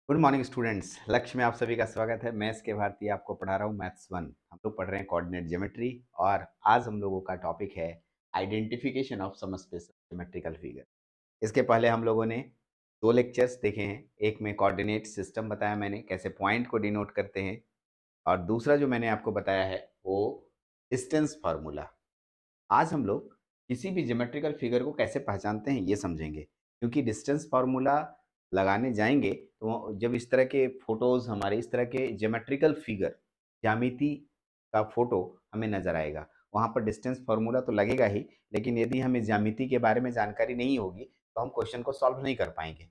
Good morning students. लक्ष्य में आप सभी का स्वागत है। मैथ्स के भारतीय आपको पढ़ा रहा हूँ मैथ्स 1। हम लोग पढ़ रहे हैं कोऑर्डिनेट ज्योमेट्री और आज हम लोगों का टॉपिक है identification of some special geometrical figure. इसके पहले हम लोगों ने दो लेक्चर्स देखे हैं। एक में कोऑर्डिनेट सिस्टम बताया मैंने, कैसे पॉइंट को डिनोट करते हैं, और दूसरा जो मैंने आपको बताया है वो डिस्टेंस फार्मूला। आज हम लोग किसी भी ज्योमेट्रिकल फिगर को कैसे पहचानते हैं ये समझेंगे, क्योंकि डिस्टेंस फार्मूला लगाने जाएंगे तो जब इस तरह के फोटोज हमारे इस तरह के ज्योमेट्रिकल फिगर ज्यामिति का फोटो हमें नजर आएगा, वहाँ पर डिस्टेंस फार्मूला तो लगेगा ही, लेकिन यदि हमें ज्यामिति के बारे में जानकारी नहीं होगी तो हम क्वेश्चन को सॉल्व नहीं कर पाएंगे।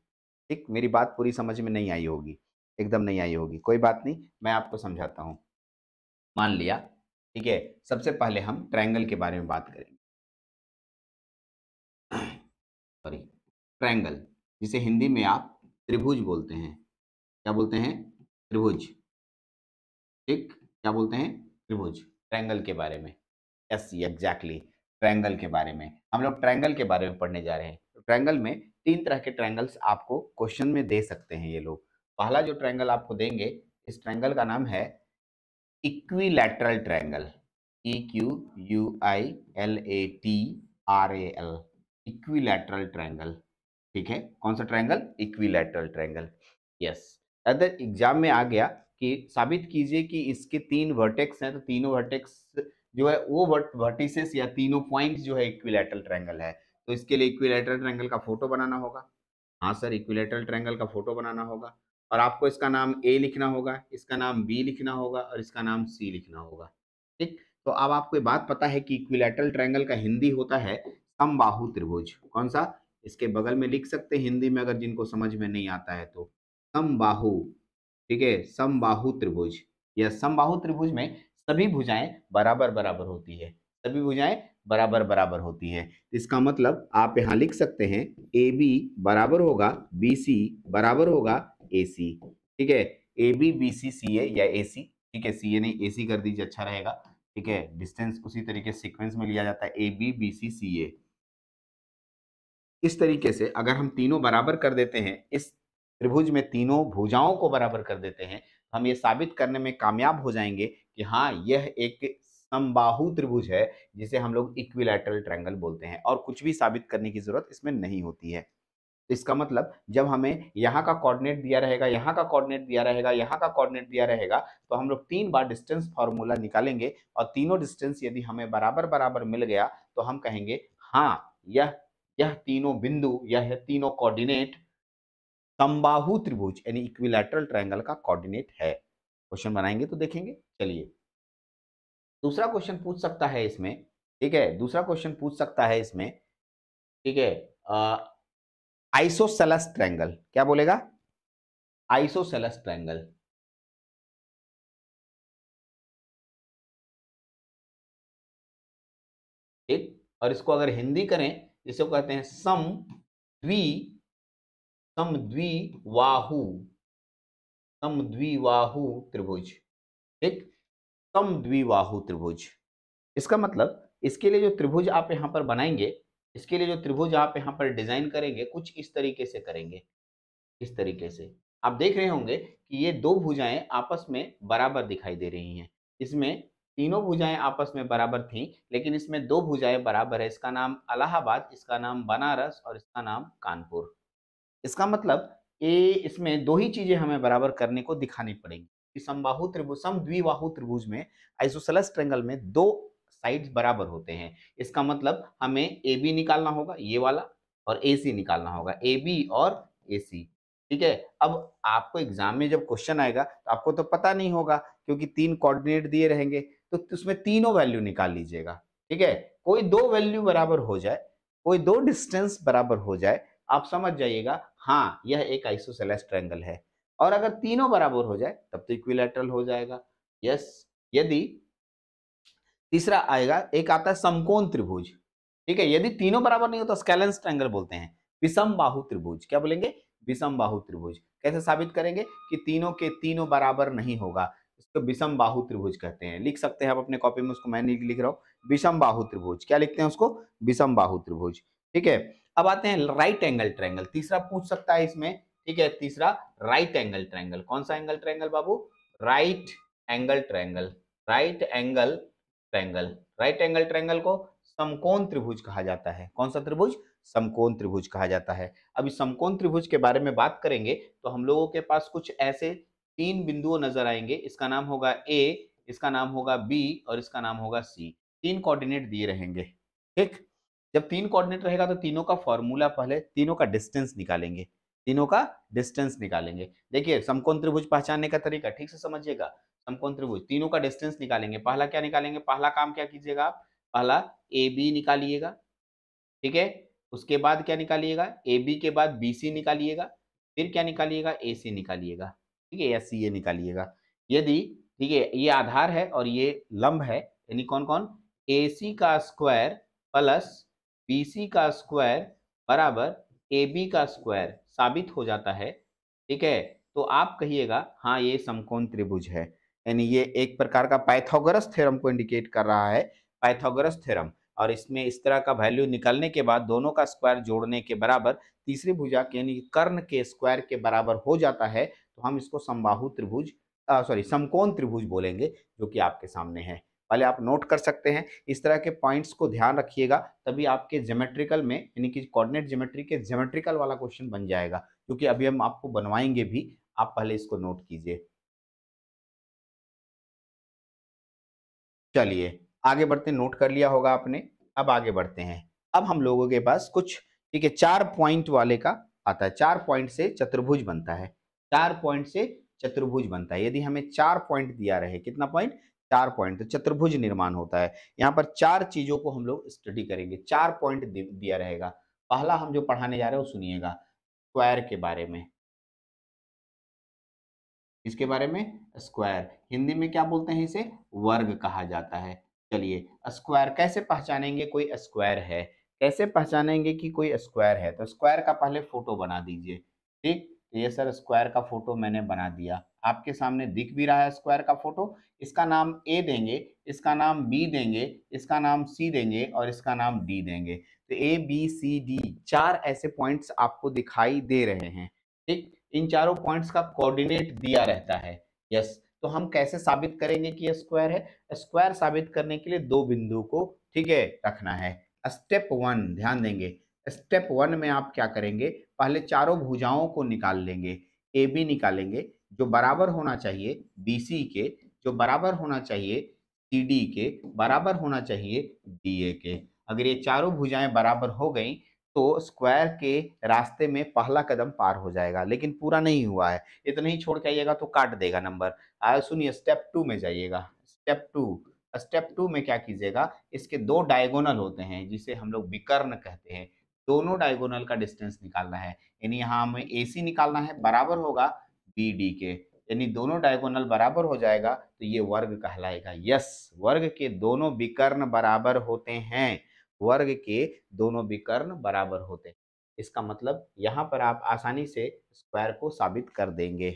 ठीक, मेरी बात पूरी समझ में नहीं आई होगी, एकदम नहीं आई होगी, कोई बात नहीं, मैं आपको समझाता हूँ। मान लिया, ठीक है, सबसे पहले हम ट्रायंगल के बारे में बात करेंगे। सॉरी, ट्रायंगल, जिसे हिंदी में आप त्रिभुज बोलते हैं। क्या बोलते हैं? त्रिभुज। ठीक, क्या बोलते हैं? त्रिभुज। ट्रायंगल के बारे में, यस एग्जैक्टली, ट्रायंगल के बारे में हम लोग ट्रायंगल के बारे में पढ़ने जा रहे हैं। तो ट्रायंगल में तीन तरह के ट्रायंगल्स आपको क्वेश्चन में दे सकते हैं ये लोग। पहला जो ट्रायंगल आपको देंगे, इस ट्रायंगल का नाम है equilateral triangle. EQUILATRAL, equilateral triangle. ठीक है, कौन सा ट्रायंगल? Equilateral triangle. यस, अगर एग्जाम में आ गया कि साबित कीजिए कि इसके तीन वर्टेक्स हैं, तो तीनों वर्टेक्स जो है वो वर्टिसेस या तीनों पॉइंट्स जो है इक्विलैटरल ट्रायंगल है, तो इसके लिए इक्विलैटरल ट्रायंगल का फोटो बनाना होगा। हाँ सर, इक्विलैटरल ट्रायंगल का फोटो बनाना होगा और आपको इसका नाम ए लिखना होगा, इसका नाम बी लिखना होगा और इसका नाम सी लिखना होगा। ठीक, तो अब आपको ये बात पता है कि इक्विलैटरल ट्रायंगल का हिंदी होता है समबाहु त्रिभुज। कौन सा? इसके बगल में लिख सकते हैं हिंदी में, अगर जिनको समझ में नहीं आता है तो, समबाहु। ठीक है, समबाहु त्रिभुज। यह समबाहु त्रिभुज में सभी भुजाएं बराबर बराबर होती है, सभी भुजाएं बराबर बराबर होती है। इसका मतलब आप यहाँ लिख सकते हैं ए बी बराबर होगा बी सी बराबर होगा ए सी। ठीक है, ए बी बी सी सी ए या ए सी। ठीक है, सी ए नहीं ए सी कर दीजिए, अच्छा रहेगा। ठीक है, डिस्टेंस उसी तरीके सीक्वेंस में लिया जाता है, ए बी बी सी सी ए। इस तरीके से अगर हम तीनों बराबर कर देते हैं, इस त्रिभुज में तीनों भुजाओं को बराबर कर देते हैं, हम ये साबित करने में कामयाब हो जाएंगे कि हाँ, यह एक समबाहु त्रिभुज है, जिसे हम लोग इक्विलैटरल ट्रायंगल बोलते हैं, और कुछ भी साबित करने की जरूरत इसमें नहीं होती है। इसका मतलब जब हमें यहाँ का कोऑर्डिनेट दिया रहेगा, यहाँ का कोऑर्डिनेट दिया रहेगा, यहाँ का कोऑर्डिनेट दिया रहेगा, तो हम लोग तीन बार डिस्टेंस फार्मूला निकालेंगे और तीनों डिस्टेंस यदि हमें बराबर बराबर मिल गया तो हम कहेंगे हाँ, यह तीनों बिंदु, यह तीनों कोऑर्डिनेट समबाहु त्रिभुज यानी इक्विलैटरल ट्रायंगल का कोऑर्डिनेट है। क्वेश्चन बनाएंगे तो देखेंगे। चलिए, दूसरा क्वेश्चन पूछ सकता है इसमें। ठीक है, दूसरा क्वेश्चन पूछ सकता है इसमें। ठीक है, आइसोसेलेस ट्रायंगल। क्या बोलेगा? Isosceles triangle. ठीक, और इसको अगर हिंदी करें, जिसे कहते हैं द्वि समद्विबाहु समद्विबाहु त्रिभुज। ठीक, समद्विबाहु त्रिभुज। इसका मतलब इसके लिए जो त्रिभुज आप यहाँ पर बनाएंगे, इसके लिए जो त्रिभुज आप यहाँ पर डिजाइन करेंगे, कुछ इस तरीके से करेंगे। इस तरीके से आप देख रहे होंगे कि ये दो भुजाएं आपस में बराबर दिखाई दे रही हैं। इसमें तीनों भुजाएं आपस में बराबर थीं, लेकिन इसमें दो भुजाएं बराबर है। इसका नाम इलाहाबाद, इसका नाम बनारस और इसका नाम कानपुर। इसका मतलब ये इसमें दो ही चीजें हमें बराबर करने को दिखानी पड़ेंगी कि समबाहु त्रिभुज, समद्विबाहु त्रिभुज में, आइसोसेलेस ट्रायंगल में दो साइड्स बराबर होते हैं। इसका मतलब हमें ए बी निकालना होगा, ये वाला, और ए सी निकालना होगा, ए बी और ए सी। ठीक है, अब आपको एग्जाम में जब क्वेश्चन आएगा तो आपको तो पता नहीं होगा, क्योंकि तीन कोऑर्डिनेट दिए रहेंगे, तो उसमें तीनों वैल्यू निकाल लीजिएगा। ठीक है, कोई दो वैल्यू बराबर हो जाए, कोई दो डिस्टेंस बराबर हो जाए, आप समझ जाइएगा हाँ, यह एक आइसोसेलेस ट्रायंगल है। और अगर तीनों बराबर हो जाए तब तो इक्विलैटरल हो जाएगा। यस, यदि तीसरा आएगा, एक आता है समकोण त्रिभुज। ठीक है, यदि तीनों बराबर नहीं हो तो स्केलेंस ट्रायंगल बोलते हैं। विषम बाहु त्रिभुज। क्या बोलेंगे? विषम बाहु त्रिभुज। कैसे साबित करेंगे कि तीनों के तीनों बराबर नहीं होगा? इसको विषम बाहु त्रिभुज कहते हैं। लिख सकते हैं आप अपने कॉपी में, उसको मैं नहीं लिख रहा हूँ। विषम बाहु त्रिभुज। क्या लिखते हैं उसको? विषम बाहु त्रिभुज। ठीक है, अब आते हैं राइट एंगल ट्रायंगल। तीसरा पूछ सकता है इसमें। ठीक है। तीसरा राइट एंगल ट्रायंगल। कौन सा एंगल ट्रायंगल बाबू? Right angle triangle. Right angle triangle. Right angle triangle को समकोण त्रिभुज कहा जाता है। कौन सा त्रिभुज? समकोण त्रिभुज कहा जाता है। अब इस समकोण त्रिभुज के बारे में बात करेंगे तो हम लोगों के पास कुछ ऐसे तीन बिंदु नजर आएंगे। इसका नाम होगा ए, इसका नाम होगा बी और इसका नाम होगा सी। तीन कोऑर्डिनेट दिए रहेंगे, ठीक। जब तीन कोऑर्डिनेट रहेगा तो तीनों का फॉर्मूला, पहले तीनों का डिस्टेंस निकालेंगे। तीनों का डिस्टेंस निकालेंगे। देखिए समकोण त्रिभुज पहचानने का तरीका ठीक से समझिएगा। समकोण त्रिभुज तीनों का डिस्टेंस निकालेंगे। पहला क्या निकालेंगे? पहला काम क्या कीजिएगा आप? पहला ए बी निकालिएगा, ठीक है। उसके बाद क्या निकालिएगा? ए बी के बाद बी सी निकालिएगा। फिर क्या निकालिएगा? ए सी निकालिएगा, ठीक है, या सी ए निकालिएगा। यदि, ठीक है, ये आधार है और ये लंब है, यानी कौन कौन? ए सी का स्क्वायर प्लस बी सी का स्क्वायर बराबर ए बी का स्क्वायर साबित हो जाता है, ठीक है। तो आप कहिएगा हाँ ये समकोण त्रिभुज है, यानी ये एक प्रकार का पाइथागोरस थ्योरम को इंडिकेट कर रहा है, पाइथागोरस थ्योरम। और इसमें इस तरह का वैल्यू निकलने के बाद दोनों का स्क्वायर जोड़ने के बराबर तीसरी भुजा के यानी कर्ण के स्क्वायर के बराबर हो जाता है, तो हम इसको समबाहु त्रिभुज समकोण त्रिभुज बोलेंगे, जो कि आपके सामने है। पहले आप नोट कर सकते हैं। इस तरह के पॉइंट्स को ध्यान रखिएगा, तभी आपके ज्योमेट्रिकल में यानी कि कोऑर्डिनेट ज्योमेट्री के ज्योमेट्रिकल वाला क्वेश्चन बन जाएगा, क्योंकि अभी हम आपको बनवाएंगे भी। आप पहले इसको नोट कीजिए। चलिए आगे बढ़ते हैं। नोट कर लिया होगा आपने। अब आगे बढ़ते हैं। अब हम लोगों के पास कुछ, ठीक है, 4 पॉइंट वाले का आता है। 4 पॉइंट से चतुर्भुज बनता है। 4 पॉइंट से चतुर्भुज बनता है। यदि हमें 4 पॉइंट दिया रहे, कितना पॉइंट? 4 पॉइंट, तो चतुर्भुज निर्माण होता है। यहाँ पर 4 चीजों को हम लोग स्टडी करेंगे। 4 पॉइंट दिया रहेगा। पहला हम जो पढ़ाने जा रहे हैं वो सुनिएगा, स्क्वायर के बारे में। इसके बारे में, स्क्वायर हिंदी में क्या बोलते हैं? इसे वर्ग कहा जाता है। चलिए स्क्वायर कैसे पहचानेंगे कोई स्क्वायर है? कैसे पहचानेंगे कि कोई स्क्वायर है? तो स्क्वायर का पहले फोटो बना दीजिए, ठीक। तो ये सर स्क्वायर का फोटो मैंने बना दिया, आपके सामने दिख भी रहा है स्क्वायर का फोटो। इसका नाम ए देंगे, इसका नाम बी देंगे, इसका नाम सी देंगे और इसका नाम डी देंगे। तो ए बी सी डी 4 ऐसे पॉइंट्स आपको दिखाई दे रहे हैं, ठीक। इन चारों पॉइंट्स का कोऑर्डिनेट दिया रहता है। यस, तो हम कैसे साबित करेंगे कि ये स्क्वायर है? स्क्वायर साबित करने के लिए दो बिंदु को, ठीक है, रखना है। स्टेप 1 ध्यान देंगे। स्टेप 1 में आप क्या करेंगे? पहले चारों भुजाओं को निकाल लेंगे। ए बी निकालेंगे जो बराबर होना चाहिए बी सी के, जो बराबर होना चाहिए सी डी के, बराबर होना चाहिए डी ए के। अगर ये चारों भुजाएं बराबर हो गई तो स्क्वायर के रास्ते में पहला कदम पार हो जाएगा, लेकिन पूरा नहीं हुआ है। इतना ही छोड़ के आइएगा तो काट देगा नंबर। सुनिए स्टेप 2 में जाइएगा। स्टेप 2, स्टेप 2 में क्या कीजिएगा? इसके दो डायगोनल होते हैं जिसे हम लोग विकर्ण कहते हैं। दोनों डायगोनल का डिस्टेंस निकालना है, यानी यहाँ हमें AC निकालना है, बराबर होगा BD के। यानी दोनों डायगोनल बराबर हो जाएगा तो ये वर्ग कहलाएगा। यस, वर्ग के दोनों विकर्ण बराबर होते हैं। वर्ग के दोनों विकर्ण बराबर होते हैं। इसका मतलब यहाँ पर आप आसानी से स्क्वायर को साबित कर देंगे।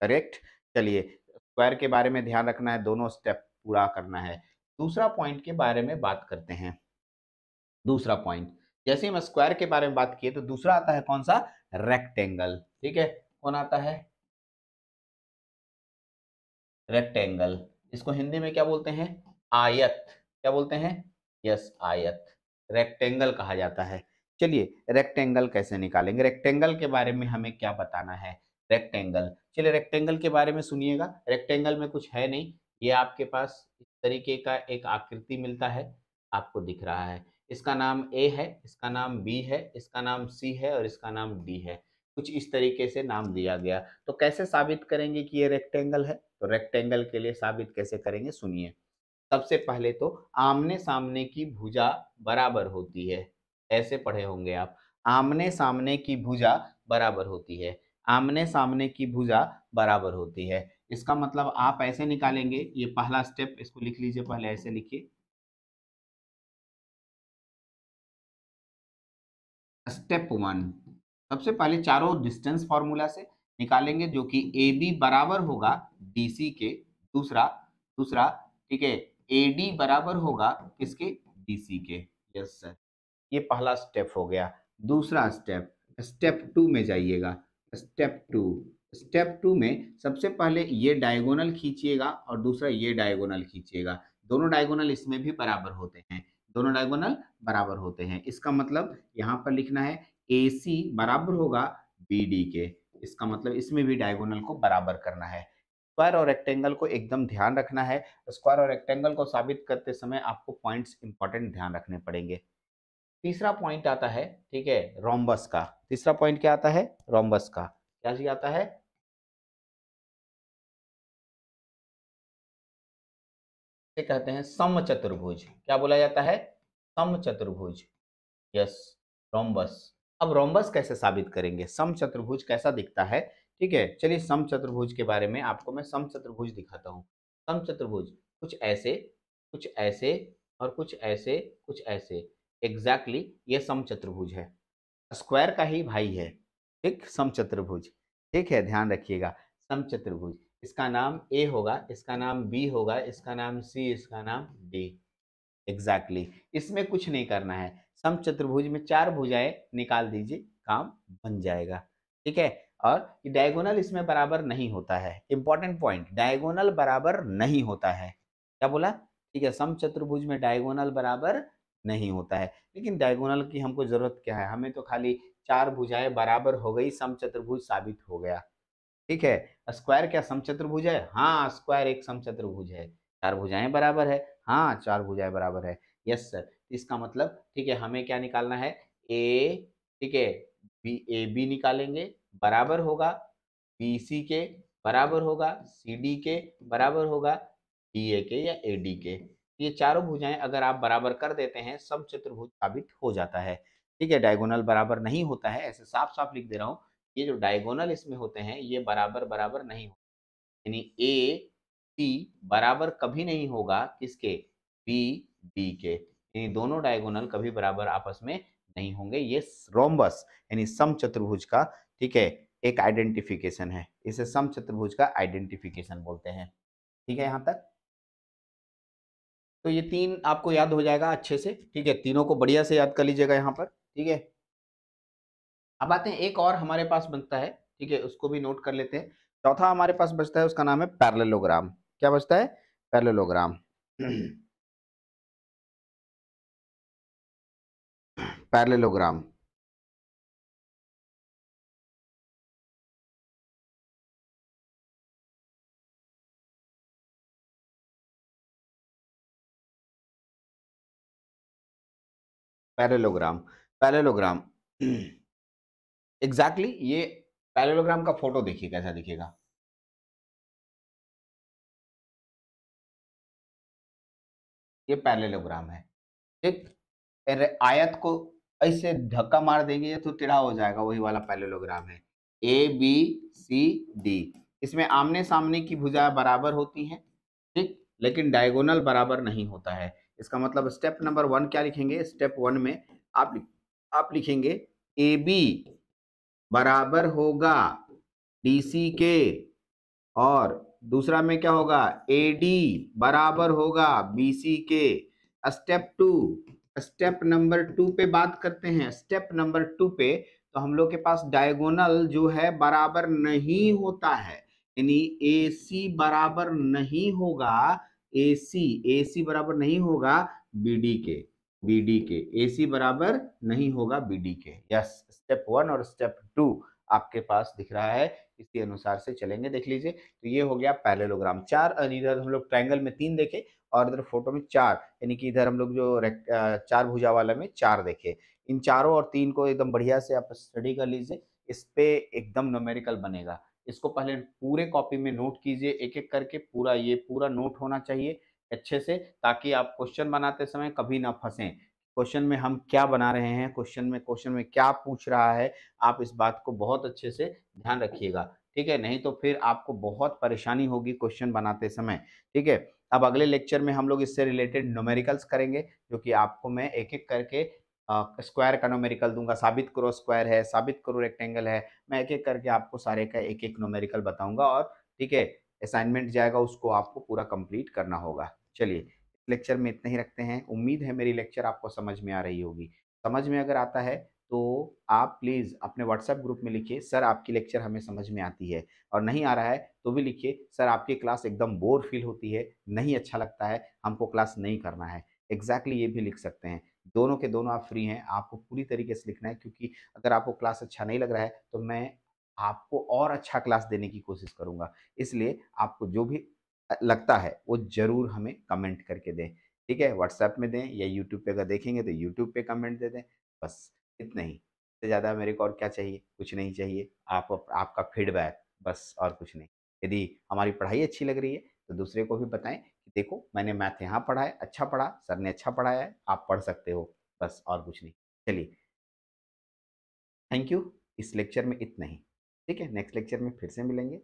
करेक्ट। चलिए स्क्वायर के बारे में ध्यान रखना है, दोनों स्टेप पूरा करना है। दूसरा पॉइंट के बारे में बात करते हैं। दूसरा पॉइंट, जैसे हम स्क्वायर के बारे में बात किए तो दूसरा आता है कौन सा? रेक्टेंगल, ठीक है। कौन आता है? रेक्टेंगल। इसको हिंदी में क्या बोलते हैं? आयत। क्या बोलते हैं? यस, आयत। रेक्टेंगल कहा जाता है। चलिए रेक्टेंगल कैसे निकालेंगे? रेक्टेंगल के बारे में हमें क्या बताना है? रेक्टेंगल, चलिए रेक्टेंगल के बारे में सुनिएगा। रेक्टेंगल में कुछ है नहीं, ये आपके पास इस तरीके का एक आकृति मिलता है, आपको दिख रहा है। इसका नाम ए है, इसका नाम बी है, इसका नाम सी है और इसका नाम डी है। कुछ इस तरीके से नाम दिया गया। तो कैसे साबित करेंगे कि ये रेक्टेंगल है? तो रेक्टेंगल के लिए साबित कैसे करेंगे सुनिए। सबसे पहले तो आमने सामने की भुजा बराबर होती है। ऐसे पढ़े होंगे आप, आमने सामने की भुजा बराबर होती है। आमने सामने की भुजा बराबर होती है। इसका मतलब आप ऐसे निकालेंगे, ये पहला स्टेप, इसको लिख लीजिए, पहले ऐसे लिखिए। स्टेप 1, सबसे पहले चारों डिस्टेंस फॉर्मूला से निकालेंगे, जो कि ए बी बराबर होगा DC के। दूसरा, दूसरा, ठीक है, AD बराबर होगा किसके? DC के। यस सर, ये पहला स्टेप हो गया। दूसरा स्टेप, स्टेप 2 में जाइएगा। स्टेप टू में सबसे पहले ये डायगोनल खींचिएगा और दूसरा ये डायगोनल खींचिएगा। दोनों डायगोनल इसमें भी बराबर होते हैं, दोनों डायगोनल बराबर होते हैं। इसका मतलब यहाँ पर लिखना है AC बराबर होगा BD के। इसका मतलब इसमें भी डायगोनल को बराबर करना है। स्क्वायर और रेक्टेंगल को एकदम ध्यान रखना है। स्क्वायर और रेक्टेंगल को साबित करते समय आपको पॉइंट्स इंपॉर्टेंट ध्यान रखने पड़ेंगे। तीसरा पॉइंट आता है, ठीक है, रोम्बस का। तीसरा पॉइंट क्या आता है? रोम्बस का। क्या चीज आता है? इसे कहते हैं समचतुर्भुज। क्या बोला जाता है? समचतुर्भुज। Yes, rhombus. अब रोम्बस कैसे साबित करेंगे? समचतुर्भुज कैसा दिखता है? ठीक है, चलिए समचतुर्भुज के बारे में आपको मैं समचतुर्भुज दिखाता हूँ। समचतुर्भुज कुछ ऐसे, कुछ ऐसे और कुछ ऐसे, कुछ ऐसे। एग्जैक्टली ये समचतुर्भुज है, स्क्वायर का ही भाई है। ठीक, समचतुर्भुज। ठीक है, ध्यान रखिएगा। समचतुर्भुज, इसका नाम ए होगा, इसका नाम बी होगा, इसका नाम सी, इसका नाम डी। एग्जैक्टली इसमें कुछ नहीं करना है। समचतुर्भुज में चार भुजाएं निकाल दीजिए, काम बन जाएगा। ठीक है, और डायगोनल इसमें बराबर नहीं होता है। इंपॉर्टेंट पॉइंट, डायगोनल बराबर नहीं होता है। क्या बोला? ठीक है, समचतुर्भुज में डायगोनल बराबर नहीं होता है। लेकिन डायगोनल की हमको जरूरत क्या है? हमें तो खाली चार भुजाएं बराबर हो गई, समचतुर्भुज साबित हो गया। ठीक है, स्क्वायर क्या समचतुर्भुज है? हाँ, स्क्वायर एक समचतुर्भुज है। चार भुजाएं बराबर है? हाँ, चार भुजाएं बराबर है। Yes sir. इसका मतलब, ठीक है, हमें क्या निकालना है? ए, ठीक है, बी, ए बी निकालेंगे, बराबर होगा बी सी के, बराबर होगा सी डी के, बराबर होगा डी ए के या ए डी के। ये चारों भुजाएं अगर आप बराबर कर देते हैं, समचतुर्भुज साबित हो जाता है। ठीक है, डायगोनल बराबर नहीं होता है, ऐसे साफ साफ लिख दे रहा हूँ। ये जो डायगोनल इसमें होते हैं ये बराबर बराबर नहीं होते, यानी ए सी बराबर कभी नहीं होगा किसके? बी डी के। यानी दोनों डायगोनल कभी बराबर आपस में नहीं होंगे। ये रोम्बस यानी समचतुर्भुज का, ठीक है, एक आइडेंटिफिकेशन है। इसे समचतुर्भुज का आइडेंटिफिकेशन बोलते हैं। ठीक है, यहाँ तक तो ये तीन आपको याद हो जाएगा अच्छे से। ठीक है, तीनों को बढ़िया से याद कर लीजिएगा यहाँ पर। ठीक है, अब आते हैं एक और हमारे पास बनता है, ठीक है, उसको भी नोट कर लेते हैं। चौथा हमारे पास बचता है, उसका नाम है पैरेललोग्राम। क्या बचता है? Parallelogram. Parallelogram. Parallelogram. Parallelogram. Exactly ये पैरेललोग्राम का फोटो देखिए कैसा दिखेगा। ये पैरेललोग्राम है। ठीक, आयत को ऐसे धक्का मार देंगे तो टेढ़ा हो जाएगा, वही वाला पैरेललोग्राम है। ए बी सी डी, इसमें आमने सामने की भुजा बराबर होती हैं। ठीक, लेकिन डायगोनल बराबर नहीं होता है। इसका मतलब स्टेप नंबर 1 क्या लिखेंगे? स्टेप 1 में आप लिखेंगे ए बी बराबर होगा DC के, और दूसरा में क्या होगा? AD बराबर होगा BC के। स्टेप नंबर 2 पे बात करते हैं। स्टेप नंबर 2 पे तो हम लोग के पास डायगोनल जो है बराबर नहीं होता है, यानी AC बराबर नहीं होगा, AC बराबर नहीं होगा BD के, BD के AC बराबर नहीं होगा BD के। यस, स्टेप 1 और स्टेप 2 आपके पास दिख रहा है, इसी अनुसार से चलेंगे। देख लीजिए, तो ये हो गया पैरेललोग्राम। चार, और इधर हम लोग ट्रायंगल में 3 देखे और इधर फोटो में 4, यानी कि इधर हम लोग जो चार भुजा वाला में 4 देखे। इन चारों और 3 को एकदम बढ़िया से आप स्टडी कर लीजिए, इस पे एकदम न्यूमेरिकल बनेगा। इसको पहले पूरे कॉपी में नोट कीजिए, एक एक करके पूरा, ये पूरा नोट होना चाहिए अच्छे से, ताकि आप क्वेश्चन बनाते समय कभी ना फंसें। क्वेश्चन में हम क्या बना रहे हैं, क्वेश्चन में क्या पूछ रहा है, आप इस बात को बहुत अच्छे से ध्यान रखिएगा। ठीक है, नहीं तो फिर आपको बहुत परेशानी होगी क्वेश्चन बनाते समय। ठीक है, अब अगले लेक्चर में हम लोग इससे रिलेटेड न्यूमेरिकल्स करेंगे, जो कि आपको मैं एक एक करके स्क्वायर का न्यूमेरिकल दूंगा, साबित करो स्क्वायर है, साबित करो रेक्टेंगल है। मैं एक एक करके आपको सारे का एक एक न्यूमेरिकल बताऊंगा, और ठीक है, असाइनमेंट जाएगा, उसको आपको पूरा कंप्लीट करना होगा। चलिए, लेक्चर में इतना ही रखते हैं। उम्मीद है मेरी लेक्चर आपको समझ में आ रही होगी। समझ में अगर आता है तो आप प्लीज़ अपने व्हाट्सएप ग्रुप में लिखिए, सर आपकी लेक्चर हमें समझ में आती है, और नहीं आ रहा है तो भी लिखिए, सर आपकी क्लास एकदम बोर फील होती है, नहीं अच्छा लगता है, हमको क्लास नहीं करना है। एग्ज़ैक्टली ये भी लिख सकते हैं। दोनों के दोनों आप फ्री हैं, आपको पूरी तरीके से लिखना है, क्योंकि अगर आपको क्लास अच्छा नहीं लग रहा है तो मैं आपको और अच्छा क्लास देने की कोशिश करूँगा। इसलिए आपको जो भी लगता है वो ज़रूर हमें कमेंट करके दें, ठीक है? व्हाट्सएप में दें या यूट्यूब पे अगर देखेंगे तो यूट्यूब पे कमेंट दे दें, बस इतना ही। इससे ज़्यादा मेरे को और क्या चाहिए? कुछ नहीं चाहिए। आपका फीडबैक, बस और कुछ नहीं। यदि हमारी पढ़ाई अच्छी लग रही है तो दूसरे को भी बताएँ कि देखो मैंने मैथ यहाँ पढ़ा है, अच्छा पढ़ा, सर ने अच्छा पढ़ाया है, आप पढ़ सकते हो, बस और कुछ नहीं। चलिए, थैंक यू। इस लेक्चर में इतना ही। ठीक है? नेक्स्ट लेक्चर में फिर से मिलेंगे।